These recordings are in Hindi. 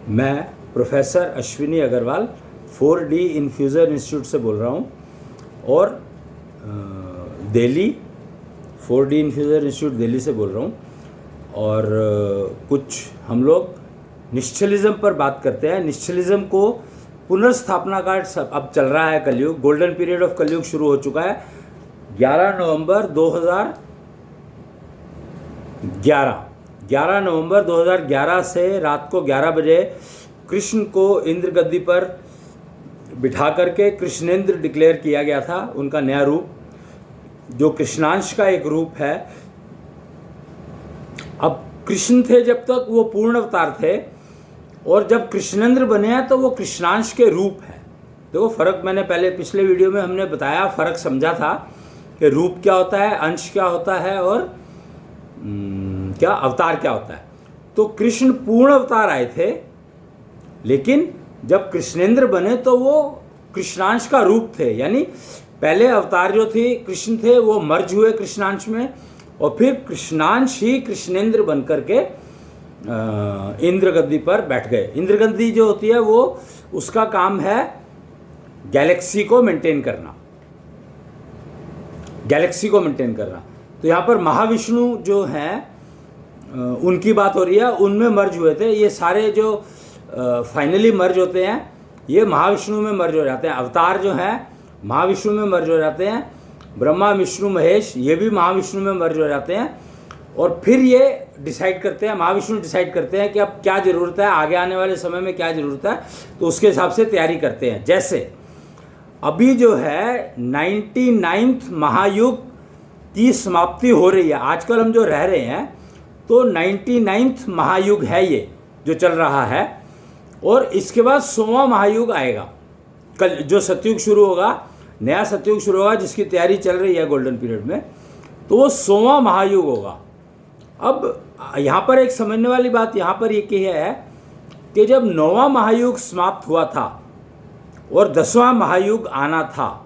मैं professor Ashwini Agarwal 4D infuser institute से बोल रहा हूँ और Delhi 4D infuser institute Delhi से बोल रहा हूँ। और कुछ हम लोग निश्चलिज्म पर बात करते हैं। निश्चलिज्म को पुनर्स्थापना का अब चल रहा है कलयुग, गोल्डन पीरियड ऑफ कलयुग शुरू हो चुका है। 11 नवंबर 2011 से रात को 11 बजे कृष्ण को इंद्र गद्दी पर बिठा करके कृष्णेंद्र डिक्लेयर किया गया था। उनका नया रूप जो कृष्णांश का एक रूप है। अब कृष्ण थे जब तक वो पूर्ण अवतार थे, और जब कृष्णेंद्र बने हैं तो वो कृष्णांश के रूप है। देखो फ़र्क, मैंने पहले पिछले वीडियो में हमने बताया, फ़र्क समझा था कि रूप क्या होता है, अंश क्या होता है और क्या अवतार क्या होता है। तो कृष्ण पूर्ण अवतार आए थे, लेकिन जब कृष्णेंद्र बने तो वो कृष्णांश का रूप थे। यानी पहले अवतार जो थे कृष्ण थे वो मर्ज हुए कृष्णांश में, और फिर कृष्णांश ही कृष्णेंद्र बन करके इंद्र गद्दी पर बैठ गए। इंद्र गद्दी जो होती है वो उसका काम है गैलेक्सी को मेंटेन करना, गैलेक्सी को मेंटेन करना। तो यहाँ पर महाविष्णु जो हैं उनकी बात हो रही है, उनमें मर्ज हुए थे। ये सारे जो फाइनली मर्ज होते हैं ये महाविष्णु में मर्ज हो जाते हैं। अवतार जो हैं महाविष्णु में मर्ज हो जाते हैं। ब्रह्मा विष्णु महेश ये भी महाविष्णु में मर्ज हो जाते हैं। और फिर ये डिसाइड करते हैं, महाविष्णु डिसाइड करते हैं कि अब क्या ज़रूरत है, आगे आने वाले समय में क्या ज़रूरत है, तो उसके हिसाब से तैयारी करते हैं। जैसे अभी जो है 99th महायुग की समाप्ति हो रही है। आजकल हम जो रह रहे हैं तो 99th महायुग है ये जो चल रहा है, और इसके बाद 100वां महायुग आएगा। कल जो सतयुग शुरू होगा, नया सतयुग शुरू होगा जिसकी तैयारी चल रही है गोल्डन पीरियड में, तो वो 100वां महायुग होगा। अब यहाँ पर एक समझने वाली बात यहाँ पर ये है कि जब 9वां महायुग समाप्त हुआ था और 10वां महायुग आना था,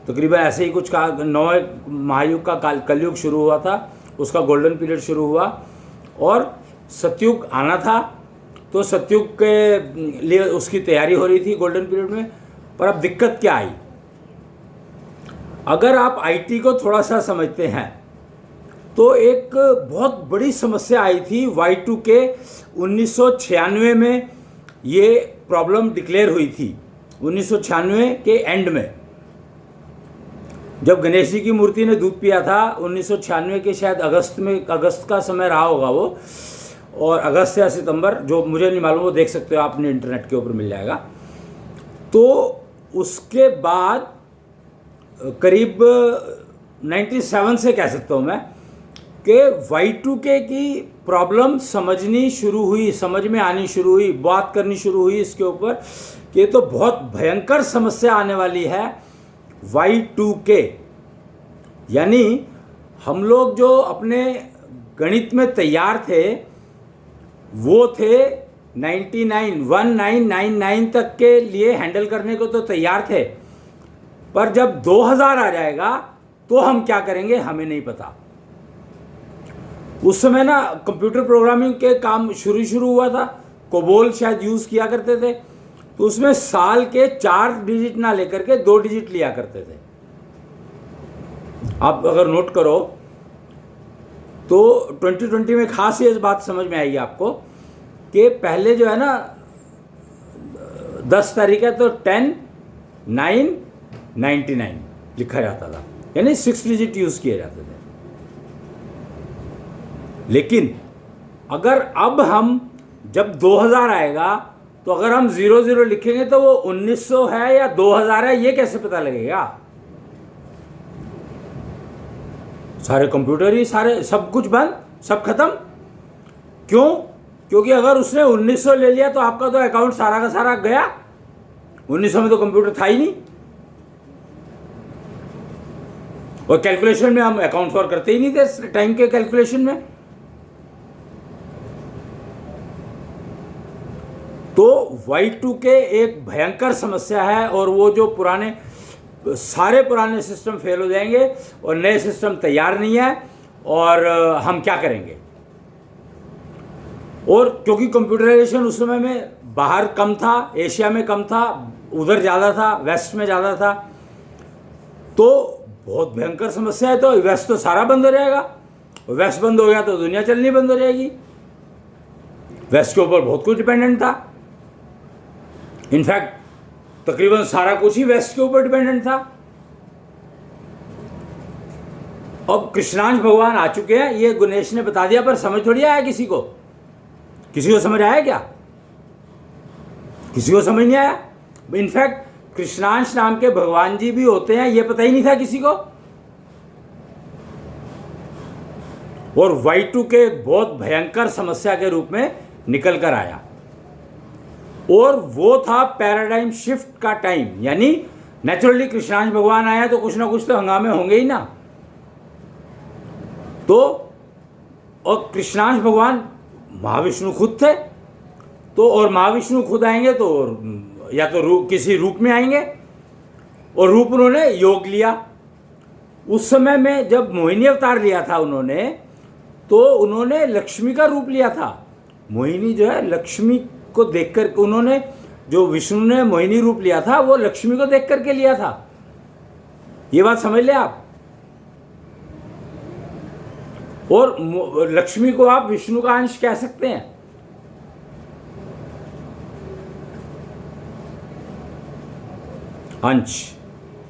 तकरीबन ऐसे ही कुछ का 9वें महायुग का कलयुग शुरू हुआ था, उसका गोल्डन पीरियड शुरू हुआ, और सतयुग आना था। तो सतयुग के लिए उसकी तैयारी हो रही थी गोल्डन पीरियड में। पर अब दिक्कत क्या आई, अगर आप आईटी को थोड़ा सा समझते हैं तो एक बहुत बड़ी समस्या आई थी Y2K 1996 में। ये प्रॉब्लम डिक्लेयर हुई थी 1996 के एंड में, जब गणेश जी की मूर्ति ने दूध पिया था 1996 के शायद अगस्त का समय रहा होगा वो, और अगस्त या सितंबर, जो मुझे नहीं मालूम, वो देख सकते हो आपने इंटरनेट के ऊपर मिल जाएगा। तो उसके बाद करीब 97 से कह सकता हूँ मैं कि Y2K की प्रॉब्लम समझ में आनी शुरू हुई, बात करनी शुरू हुई इसके ऊपर कि तो बहुत भयंकर समस्या आने वाली है Y2K। यानी हम लोग जो अपने गणित में तैयार थे वो थे 1999 तक के लिए हैंडल करने को तो तैयार थे, पर जब 2000 आ जाएगा तो हम क्या करेंगे हमें नहीं पता। उस समय ना कंप्यूटर प्रोग्रामिंग के काम शुरू हुआ था, कोबोल शायद यूज़ किया करते थे, तो उसमें साल के 4 डिजिट ना लेकर के 2 डिजिट लिया करते थे। आप अगर नोट करो तो 2020 में खास ये बात समझ में आएगी आपको कि पहले जो है ना 10 तारीख है तो 10/9/99 लिखा जाता था, यानी 6 डिजिट यूज़ किए जाते थे। लेकिन अगर अब हम जब 2000 आएगा तो अगर हम 00 लिखेंगे तो वो 1900 है या 2000 है, ये कैसे पता लगेगा? सारे कंप्यूटर ही, सारे सब कुछ बंद, सब खत्म। क्यों? क्योंकि अगर उसने 1900 ले लिया तो आपका तो अकाउंट सारा का सारा गया। 1900 में तो कंप्यूटर था ही नहीं, और कैलकुलेशन में हम अकाउंट फॉर करते ही नहीं थे टाइम के कैलकुलेशन में। तो Y2K एक भयंकर समस्या है, और वो जो सारे पुराने सिस्टम फेल हो जाएंगे और नए सिस्टम तैयार नहीं है, और हम क्या करेंगे। और क्योंकि कंप्यूटराइजेशन उस समय में बाहर कम था, एशिया में कम था, उधर ज़्यादा था, वेस्ट में ज़्यादा था, तो बहुत भयंकर समस्या है। तो वेस्ट तो सारा बंद हो जाएगा, वेस्ट बंद हो गया तो दुनिया चलनी बंद हो जाएगी। वेस्ट के ऊपर बहुत कुछ डिपेंडेंट था, इनफैक्ट तकरीबन सारा कुछ ही वेस्ट के ऊपर डिपेंडेंट था। अब कृष्णांश भगवान आ चुके हैं, ये गणेश ने बता दिया, पर समझ थोड़ी आया किसी को। किसी को समझ आया क्या? किसी को समझ नहीं आया। इनफैक्ट कृष्णांश नाम के भगवान जी भी होते हैं, ये पता ही नहीं था किसी को। और Y2K बहुत भयंकर समस्या के रूप में निकल कर आया, और वो था पैराडाइम शिफ्ट का टाइम। यानी नेचुरली कृष्णांश भगवान आया तो कुछ ना कुछ तो हंगामे होंगे ही ना। तो और कृष्णांश भगवान महाविष्णु खुद थे, तो और महाविष्णु खुद आएंगे तो या तो किसी रूप में आएंगे, और रूप उन्होंने योग लिया। उस समय में जब मोहिनी अवतार लिया था उन्होंने, तो उन्होंने लक्ष्मी का रूप लिया था। मोहिनी जो है लक्ष्मी को देखकर, उन्होंने जो विष्णु ने मोहिनी रूप लिया था वो लक्ष्मी को देख करके लिया था। ये बात समझ ले आप। और लक्ष्मी को आप विष्णु का अंश कह सकते हैं। अंश,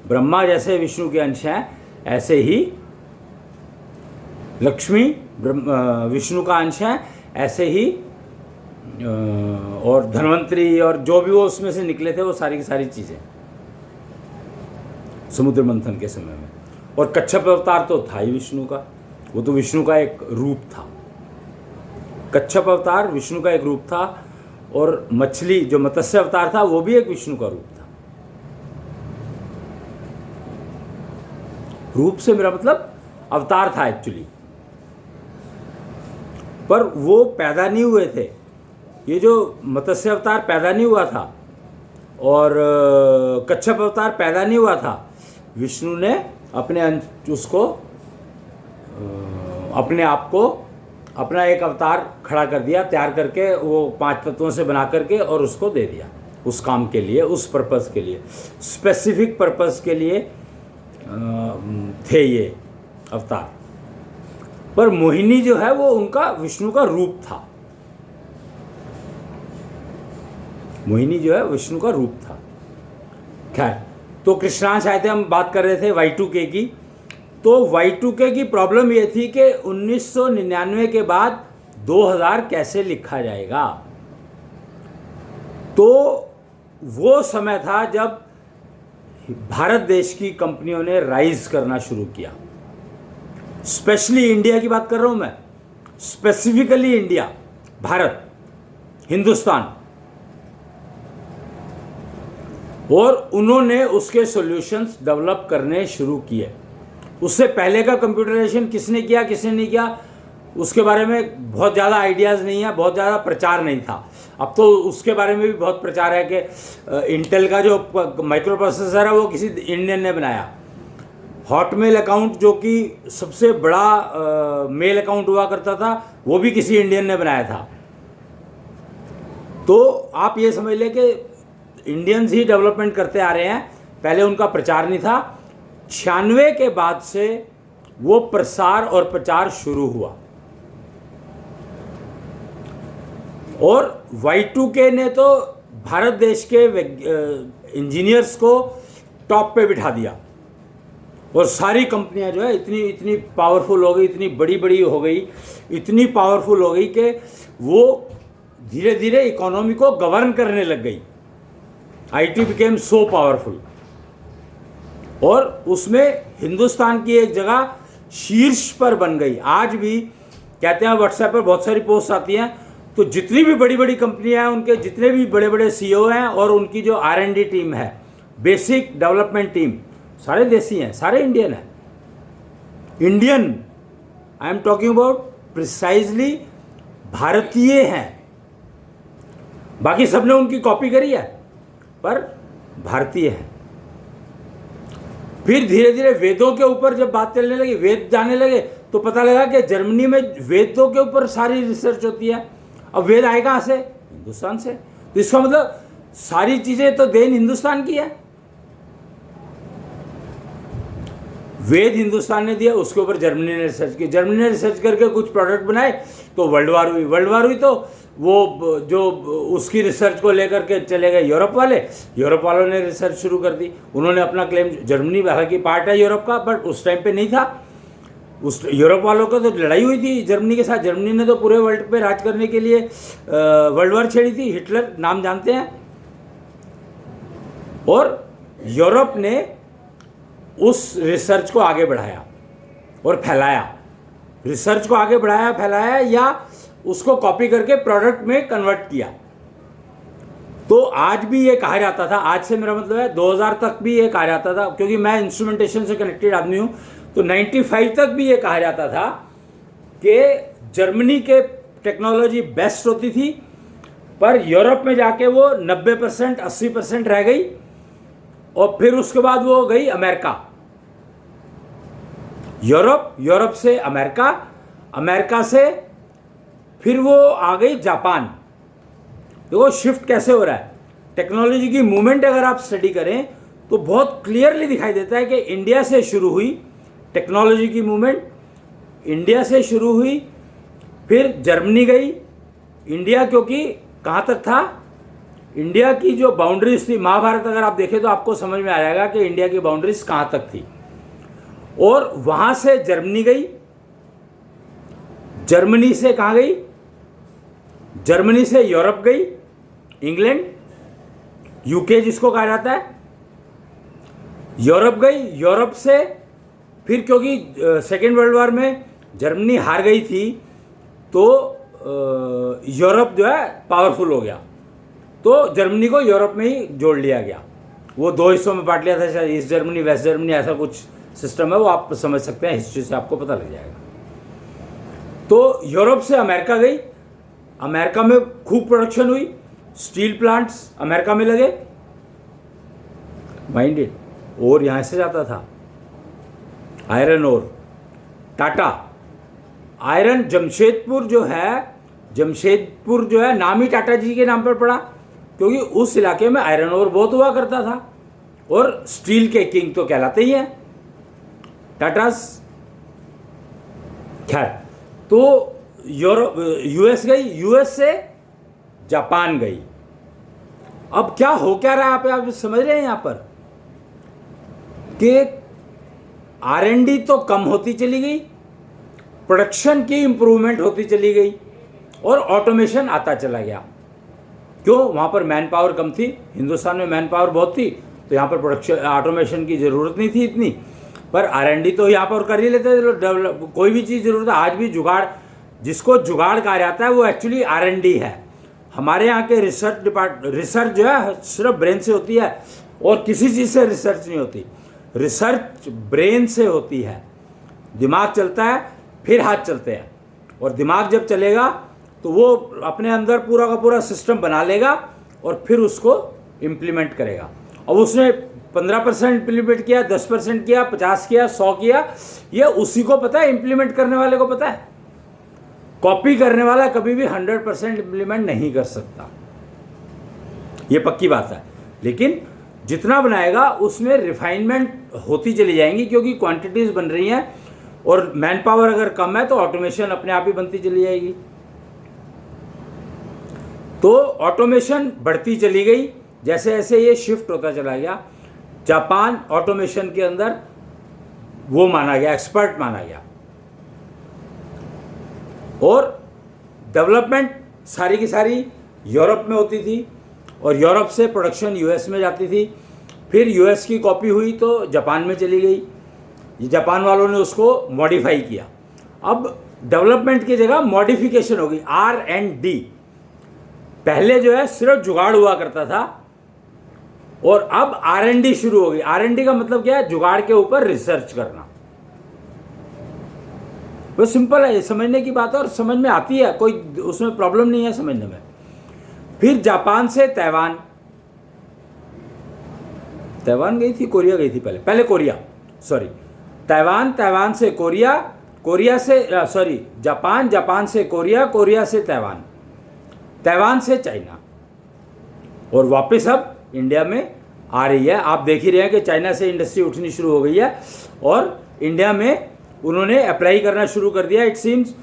ब्रह्मा जैसे विष्णु के अंश हैं, ऐसे ही लक्ष्मी विष्णु का अंश है, ऐसे ही और धन्वंतरी और जो भी वो उसमें से निकले थे वो सारी की सारी चीज़ें समुद्र मंथन के समय में। और कच्छप अवतार तो था ही विष्णु का, वो तो विष्णु का एक रूप था। कच्छप अवतार विष्णु का एक रूप था, और मछली जो मत्स्य अवतार था वो भी एक विष्णु का रूप था। रूप से मेरा मतलब अवतार था एक्चुअली, पर वो पैदा नहीं हुए थे। ये जो मत्स्य अवतार पैदा नहीं हुआ था और कच्छप अवतार पैदा नहीं हुआ था। विष्णु ने अपने उसको अपने आप को अपना एक अवतार खड़ा कर दिया, तैयार करके, वो 5 तत्वों से बना करके, और उसको दे दिया उस काम के लिए, उस पर्पस के लिए, स्पेसिफिक पर्पस के लिए थे ये अवतार। पर मोहिनी जो है वो उनका विष्णु का रूप था। मोहिनी जो है विष्णु का रूप था। खैर, तो कृष्णांश आए थे, हम बात कर रहे थे Y2K की। तो Y2K की प्रॉब्लम ये थी कि 1999 के बाद 2000 कैसे लिखा जाएगा। तो वो समय था जब भारत देश की कंपनियों ने राइज करना शुरू किया। स्पेशली इंडिया की बात कर रहा हूं मैं, स्पेसिफिकली इंडिया, भारत, हिंदुस्तान। और उन्होंने उसके सॉल्यूशंस डेवलप करने शुरू किए। उससे पहले का कंप्यूटराइजेशन किसने किया, किसने नहीं किया, उसके बारे में बहुत ज़्यादा आइडियाज़ नहीं है, बहुत ज़्यादा प्रचार नहीं था। अब तो उसके बारे में भी बहुत प्रचार है कि इंटेल का जो माइक्रो प्रोसेसर है वो किसी इंडियन ने बनाया। हॉटमेल अकाउंट जो कि सबसे बड़ा मेल अकाउंट हुआ करता था, वो भी किसी इंडियन ने बनाया था। तो आप ये समझ लें कि इंडियंस ही डेवलपमेंट करते आ रहे हैं, पहले उनका प्रचार नहीं था। 96 के बाद से वो प्रसार और प्रचार शुरू हुआ। और Y2K ने तो भारत देश के इंजीनियर्स को टॉप पे बिठा दिया, और सारी कंपनियां जो है इतनी पावरफुल हो गई, इतनी बड़ी बड़ी हो गई, इतनी पावरफुल हो गई कि वो धीरे धीरे इकोनॉमी को गवर्न करने लग गई। IT बिकेम सो पावरफुल, और उसमें हिंदुस्तान की एक जगह शीर्ष पर बन गई। आज भी कहते हैं, व्हाट्सएप पर बहुत सारी पोस्ट आती हैं, तो जितनी भी बड़ी बड़ी कंपनियां हैं, उनके जितने भी बड़े बड़े CEO हैं, और उनकी जो R&D टीम है, बेसिक डेवलपमेंट टीम, सारे देसी हैं, सारे इंडियन हैं। Indian, I am talking about precisely भारतीय हैं। बाकी सबने उनकी कॉपी करी है, पर भारतीय हैं। फिर धीरे धीरे वेदों के ऊपर जब बात चलने लगी, वेद जाने लगे, तो पता लगा कि जर्मनी में वेदों के ऊपर सारी रिसर्च होती है। अब वेद आए कहाँ से? हिंदुस्तान से। तो इसका मतलब सारी चीजें तो देन हिंदुस्तान की है। वेद हिंदुस्तान ने दिया, उसके ऊपर जर्मनी ने रिसर्च की, जर्मनी ने रिसर्च करके कुछ प्रोडक्ट बनाए, तो वर्ल्ड वार हुई। वर्ल्ड वार हुई तो वो जो उसकी रिसर्च को लेकर के चले गए यूरोप वाले, यूरोप वालों ने रिसर्च शुरू कर दी। उन्होंने अपना क्लेम, जर्मनी हालांकि पार्ट है यूरोप का, बट उस टाइम पे नहीं था। उस यूरोप वालों को तो लड़ाई हुई थी जर्मनी के साथ। जर्मनी ने तो पूरे वर्ल्ड पे राज करने के लिए वर्ल्ड वार छेड़ी थी। हिटलर नाम जानते हैं। और यूरोप ने उस रिसर्च को आगे बढ़ाया और फैलाया, रिसर्च को आगे बढ़ाया, फैलाया, या उसको कॉपी करके प्रोडक्ट में कन्वर्ट किया। तो आज भी ये कहा जाता था, आज से मेरा मतलब है 2000 तक भी ये कहा जाता था, क्योंकि मैं इंस्ट्रूमेंटेशन से कनेक्टेड आदमी हूं, तो 95 तक भी ये कहा जाता था कि जर्मनी के टेक्नोलॉजी बेस्ट होती थी, पर यूरोप में जाके वो 90% 80% रह गई, और फिर उसके बाद वो गई अमेरिका। यूरोप से अमेरिका, अमेरिका से फिर वो आ गई जापान। देखो शिफ्ट कैसे हो रहा है, टेक्नोलॉजी की मूवमेंट अगर आप स्टडी करें तो बहुत क्लियरली दिखाई देता है कि इंडिया से शुरू हुई टेक्नोलॉजी की मूवमेंट, इंडिया से शुरू हुई, फिर जर्मनी गई, इंडिया क्योंकि कहाँ तक था, इंडिया की जो बाउंड्रीज थी, महाभारत अगर आप देखें तो आपको समझ में आ जाएगा कि इंडिया की बाउंड्रीज कहाँ तक थी। और वहाँ से जर्मनी गई, जर्मनी से कहाँ गई, जर्मनी से यूरोप गई, इंग्लैंड, यूके जिसको कहा जाता है, यूरोप गई, यूरोप से फिर क्योंकि सेकेंड वर्ल्ड वॉर में जर्मनी हार गई थी, तो यूरोप जो है पावरफुल हो गया, तो जर्मनी को यूरोप में ही जोड़ लिया गया। वो दो हिस्सों में बांट लिया था, शायद ईस्ट जर्मनी वेस्ट जर्मनी, ऐसा कुछ सिस्टम है, वो आप समझ सकते हैं, हिस्ट्री से आपको पता लग जाएगा। तो यूरोप से अमेरिका गई, अमेरिका में खूब प्रोडक्शन हुई, स्टील प्लांट्स अमेरिका में लगे, माइंडेड। और यहाँ से जाता था iron ore, Tata iron, Jamshedpur जो है, जमशेदपुर जो है नाम ही टाटा जी के नाम पर पड़ा, क्योंकि उस इलाके में आयरन ओर बहुत हुआ करता था, और स्टील के किंग तो कहलाते ही हैं टाटास। खैर, तो यूरोप, यूएस गई, यूएस से जापान गई। अब क्या हो क्या रहा है आप समझ रहे हैं यहाँ पर कि R&D तो कम होती चली गई, प्रोडक्शन की इंप्रूवमेंट होती चली गई, और ऑटोमेशन आता चला गया। क्यों? वहाँ पर मैन पावर कम थी, हिंदुस्तान में मैन पावर बहुत थी, तो यहाँ पर प्रोडक्शन ऑटोमेशन की ज़रूरत नहीं थी इतनी, पर R&D तो यहाँ पर कर ही लेते थे। डेवलप कोई भी चीज़ ज़रूरत है, आज भी जुगाड़, जिसको जुगाड़ कहा जाता है वो एक्चुअली R&D है। हमारे यहाँ के रिसर्च जो है सिर्फ ब्रेन से होती है, और किसी चीज़ से रिसर्च नहीं होती, रिसर्च ब्रेन से होती है। दिमाग चलता है, फिर हाथ चलते हैं, और दिमाग जब चलेगा तो वो अपने अंदर पूरा का पूरा सिस्टम बना लेगा, और फिर उसको इम्प्लीमेंट करेगा। अब उसने 15% इम्प्लीमेंट किया, 10% किया, 50 किया, 100 किया, ये उसी को पता है, इम्प्लीमेंट करने वाले को पता है। कॉपी करने वाला कभी भी 100% इम्प्लीमेंट नहीं कर सकता, ये पक्की बात है। लेकिन जितना बनाएगा उसमें रिफाइनमेंट होती चली जाएंगी, क्योंकि क्वांटिटीज बन रही हैं, और मैन पावर अगर कम है तो ऑटोमेशन अपने आप ही बनती चली जाएगी। तो ऑटोमेशन बढ़ती चली गई, जैसे जैसे ये शिफ्ट होता चला गया। जापान ऑटोमेशन के अंदर वो माना गया, एक्सपर्ट माना गया, और डेवलपमेंट सारी की सारी यूरोप में होती थी, और यूरोप से प्रोडक्शन यूएस में जाती थी, फिर यूएस की कॉपी हुई तो जापान में चली गई, जापान वालों ने उसको मॉडिफाई किया। अब डेवलपमेंट की जगह मॉडिफिकेशन हो गई, R&D। पहले जो है सिर्फ जुगाड़ हुआ करता था, और अब R&D शुरू हो गई। R&D का मतलब क्या है? जुगाड़ के ऊपर रिसर्च करना। वो सिंपल है, समझने की बात है, और समझ में आती है, कोई उसमें प्रॉब्लम नहीं है समझने में। फिर जापान से ताइवान, ताइवान गई थी, कोरिया गई थी, पहले कोरिया, सॉरी, ताइवान, ताइवान से कोरिया, कोरिया से जापान, जापान से कोरिया, कोरिया से ताइवान, ताइवान से चाइना, और वापस अब इंडिया में आ रही है। आप देख ही रहे हैं कि चाइना से इंडस्ट्री उठनी शुरू हो गई है और इंडिया में उन्होंने अप्लाई करना शुरू कर दिया। इट सीम्स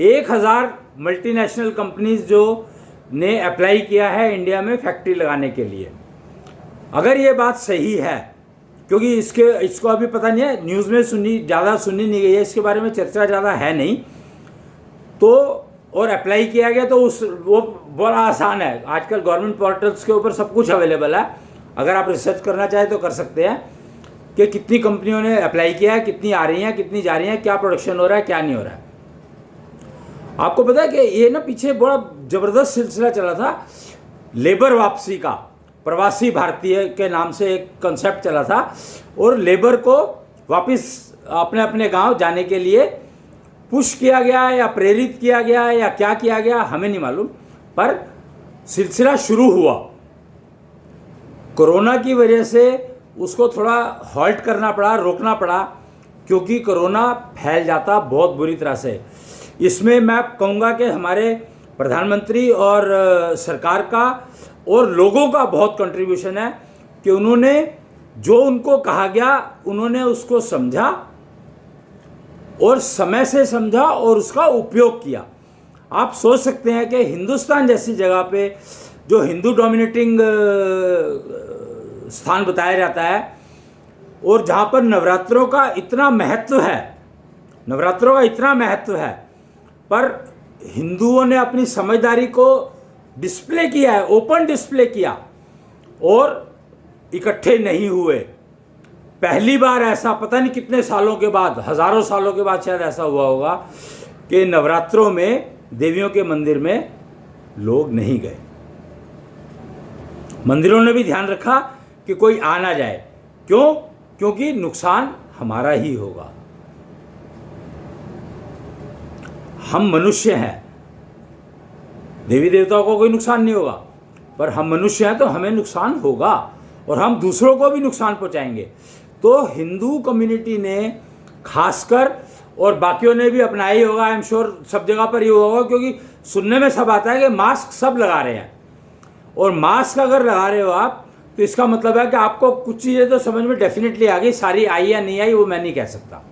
1000 मल्टीनेशनल कंपनीज जो ने अप्लाई किया है इंडिया में फैक्ट्री लगाने के लिए। अगर ये बात सही है, क्योंकि इसको अभी पता नहीं है, न्यूज़ में ज़्यादा सुनी नहीं गई है, इसके बारे में चर्चा ज़्यादा है नहीं, तो और अप्लाई किया गया तो वो बड़ा आसान है। आजकल गवर्नमेंट पोर्टल्स के ऊपर सब कुछ अवेलेबल है, अगर आप रिसर्च करना चाहें तो कर सकते हैं कि कितनी कंपनियों ने अप्लाई किया है, कितनी आ रही हैं, कितनी जा रही हैं, क्या प्रोडक्शन हो रहा है, क्या नहीं हो रहा है। आपको पता है कि ये ना पीछे बड़ा ज़बरदस्त सिलसिला चला था लेबर वापसी का, प्रवासी भारतीय के नाम से एक कंसेप्ट चला था, और लेबर को वापस अपने अपने गांव जाने के लिए पुश किया गया है या प्रेरित किया गया है या क्या किया गया हमें नहीं मालूम, पर सिलसिला शुरू हुआ। कोरोना की वजह से उसको थोड़ा हॉल्ट करना पड़ा, रोकना पड़ा, क्योंकि कोरोना फैल जाता बहुत बुरी तरह से। इसमें मैं कहूँगा कि हमारे प्रधानमंत्री और सरकार का और लोगों का बहुत कंट्रीब्यूशन है कि उन्होंने जो उनको कहा गया उन्होंने उसको समझा और समय से समझा और उसका उपयोग किया। आप सोच सकते हैं कि हिंदुस्तान जैसी जगह पे जो हिंदू डोमिनेटिंग स्थान बताया जाता है और जहाँ पर नवरात्रों का इतना महत्व है, नवरात्रों का इतना महत्व है, पर हिंदुओं ने अपनी समझदारी को डिस्प्ले किया है, ओपन डिस्प्ले किया और इकट्ठे नहीं हुए। पहली बार ऐसा पता नहीं कितने सालों के बाद, हजारों सालों के बाद शायद ऐसा हुआ होगा कि नवरात्रों में देवियों के मंदिर में लोग नहीं गए। मंदिरों ने भी ध्यान रखा कि कोई आ ना जाए। क्यों? क्योंकि नुकसान हमारा ही होगा। हम मनुष्य हैं, देवी देवताओं को कोई नुकसान नहीं होगा, पर हम मनुष्य हैं तो हमें नुकसान होगा और हम दूसरों को भी नुकसान पहुंचाएंगे। तो हिंदू कम्युनिटी ने खासकर, और बाकियों ने भी अपनाया ही होगा, आई एम श्योर सब जगह पर ये होगा, क्योंकि सुनने में सब आता है कि मास्क सब लगा रहे हैं, और मास्क अगर लगा रहे हो आप तो इसका मतलब है कि आपको कुछ चीज़ें तो समझ में डेफिनेटली आ गई, सारी आई या नहीं आई वो मैं नहीं कह सकता,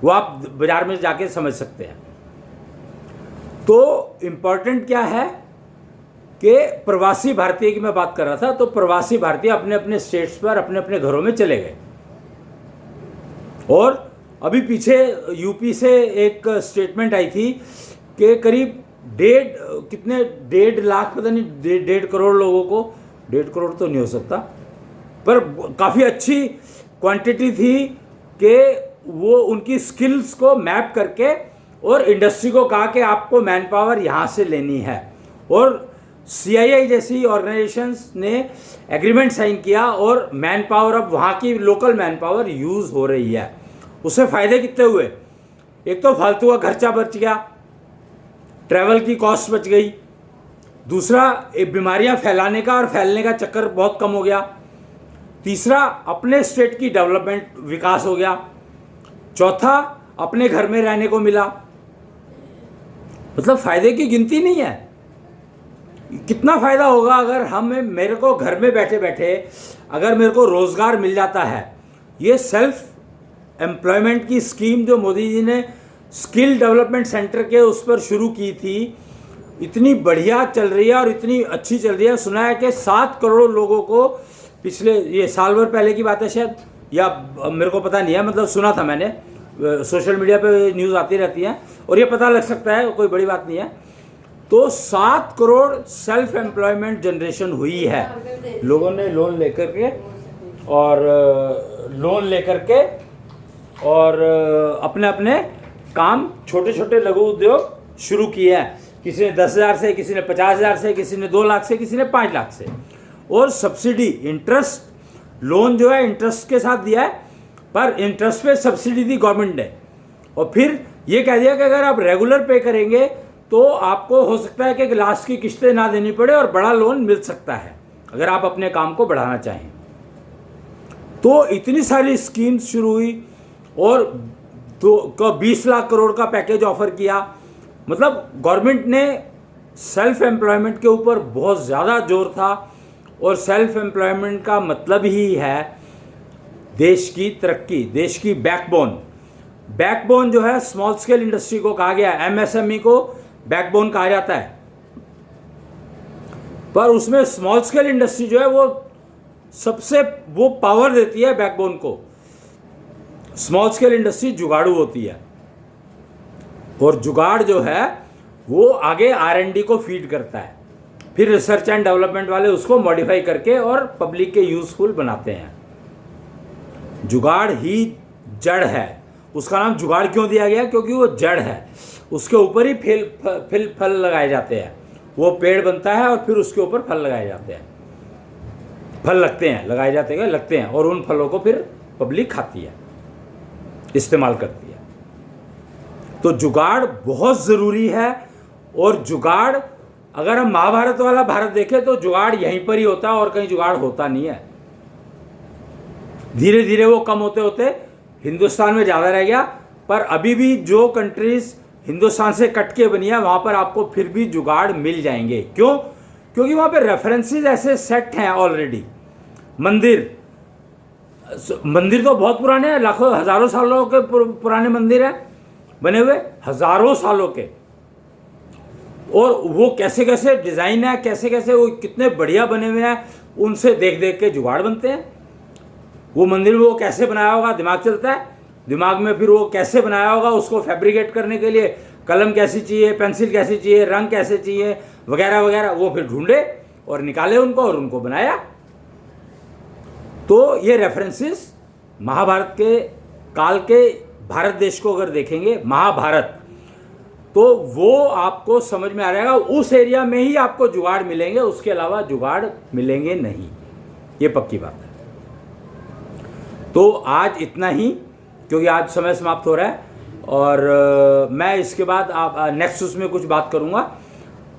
वो आप बाजार में जाके समझ सकते हैं। तो इम्पॉर्टेंट क्या है कि प्रवासी भारतीय की मैं बात कर रहा था, तो प्रवासी भारतीय अपने अपने स्टेट्स पर अपने अपने घरों में चले गए। और अभी पीछे यूपी से एक स्टेटमेंट आई थी कि करीब 1.5 लाख पता नहीं 1.5 करोड़ लोगों को, 1.5 करोड़ तो नहीं हो सकता, पर काफ़ी अच्छी क्वांटिटी थी कि वो उनकी स्किल्स को मैप करके और इंडस्ट्री को कहा कि आपको मैन पावर यहाँ से लेनी है, और CII जैसी ऑर्गेनाइजेशंस ने एग्रीमेंट साइन किया और मैन पावर अब वहाँ की लोकल मैन पावर यूज़ हो रही है। उससे फ़ायदे कितने हुए? एक तो फालतू का खर्चा बच गया, ट्रैवल की कॉस्ट बच गई, दूसरा बीमारियाँ फैलाने का और फैलने का चक्कर बहुत कम हो गया, तीसरा अपने स्टेट की डेवलपमेंट विकास हो गया, चौथा अपने घर में रहने को मिला। मतलब फ़ायदे की गिनती नहीं है। कितना फ़ायदा होगा अगर मेरे को घर में बैठे बैठे अगर मेरे को रोज़गार मिल जाता है। ये सेल्फ एम्प्लॉयमेंट की स्कीम जो मोदी जी ने स्किल डेवलपमेंट सेंटर के उस पर शुरू की थी, इतनी बढ़िया चल रही है और इतनी अच्छी चल रही है। सुना है कि 7 करोड़ लोगों को पिछले, ये साल भर पहले की बात है शायद, या मेरे को पता नहीं है, मतलब सुना था मैंने, सोशल मीडिया पे न्यूज़ आती रहती है और ये पता लग सकता है, कोई बड़ी बात नहीं है। तो 7 करोड़ सेल्फ एम्प्लॉयमेंट जनरेशन हुई है। लोगों ने लोन लेकर के और अपने अपने काम, छोटे छोटे लघु उद्योग शुरू किए हैं। किसी ने 10,000 से, किसी ने 50,000 से, किसी ने 2 लाख से, किसी ने 5 लाख से। और सब्सिडी, इंटरेस्ट लोन जो है इंटरेस्ट के साथ दिया है, पर इंटरेस्ट पे सब्सिडी दी गवर्नमेंट ने, और फिर ये कह दिया कि अगर आप रेगुलर पे करेंगे तो आपको हो सकता है कि लास्ट की किस्तें ना देनी पड़े और बड़ा लोन मिल सकता है अगर आप अपने काम को बढ़ाना चाहें। तो इतनी सारी स्कीम्स शुरू हुई और 20 लाख करोड़ का पैकेज ऑफर किया। मतलब गवर्नमेंट ने सेल्फ एम्प्लॉयमेंट के ऊपर बहुत ज़्यादा जोर था, और सेल्फ एम्प्लॉयमेंट का मतलब ही है देश की तरक्की, देश की बैकबोन। बैकबोन जो है स्मॉल स्केल इंडस्ट्री को कहा गया, एमएसएमई को बैकबोन कहा जाता है, पर उसमें स्मॉल स्केल इंडस्ट्री जो है वो सबसे वो पावर देती है बैकबोन को। स्मॉल स्केल इंडस्ट्री जुगाड़ू होती है, और जुगाड़ जो है वो आगे R&D को फीड करता है, फिर रिसर्च एंड डेवलपमेंट वाले उसको मॉडिफाई करके और पब्लिक के यूजफुल बनाते हैं। जुगाड़ ही जड़ है, उसका नाम जुगाड़ क्यों दिया गया? क्योंकि वो जड़ है, उसके ऊपर ही फल लगाए जाते हैं। वो पेड़ बनता है और फिर उसके ऊपर फल लगाए जाते हैं, फल लगते हैं, लगाए जाते हैं, लगते हैं, और उन फलों को फिर पब्लिक खाती है, इस्तेमाल करती है। तो जुगाड़ बहुत ज़रूरी है, और जुगाड़ अगर हम महाभारत वाला भारत देखें तो जुगाड़ यहीं पर ही होता है, और कहीं जुगाड़ होता नहीं है। धीरे धीरे वो कम होते होते हिंदुस्तान में ज़्यादा रह गया, पर अभी भी जो कंट्रीज़ हिंदुस्तान से कट के बनी है वहाँ पर आपको फिर भी जुगाड़ मिल जाएंगे। क्यों? क्योंकि वहाँ पे रेफरेंसेस ऐसे सेट हैं ऑलरेडी। मंदिर तो बहुत पुराने हैं, लाखों हज़ारों सालों के पुराने मंदिर हैं बने हुए, हज़ारों सालों के, और वो कैसे कैसे डिज़ाइन है, कैसे कैसे वो कितने बढ़िया बने हुए हैं, उनसे देख देख के जुगाड़ बनते हैं। वो मंदिर में वो कैसे बनाया होगा, दिमाग चलता है, दिमाग में फिर वो कैसे बनाया होगा, उसको फैब्रिकेट करने के लिए कलम कैसी चाहिए, पेंसिल कैसी चाहिए, रंग कैसे चाहिए, वगैरह वगैरह, वो फिर ढूंढे और निकाले उनको और उनको बनाया। तो ये रेफरेंसेस महाभारत के काल के भारत देश को अगर देखेंगे, महाभारत, तो वो आपको समझ में आ जाएगा। उस एरिया में ही आपको जुगाड़ मिलेंगे, उसके अलावा जुगाड़ मिलेंगे नहीं, ये पक्की बात है। तो आज इतना ही, क्योंकि आज समय समाप्त हो रहा है, और मैं इसके बाद नेक्स्ट उसमें कुछ बात करूँगा।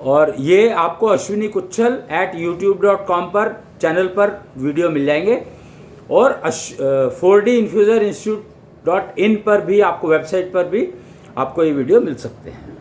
और ये आपको अश्विनी कुच्छल @youtube.com पर चैनल पर वीडियो मिल जाएंगे, और 4dinfuser institute.in पर भी आपको वेबसाइट पर भी आपको ये वीडियो मिल सकते हैं।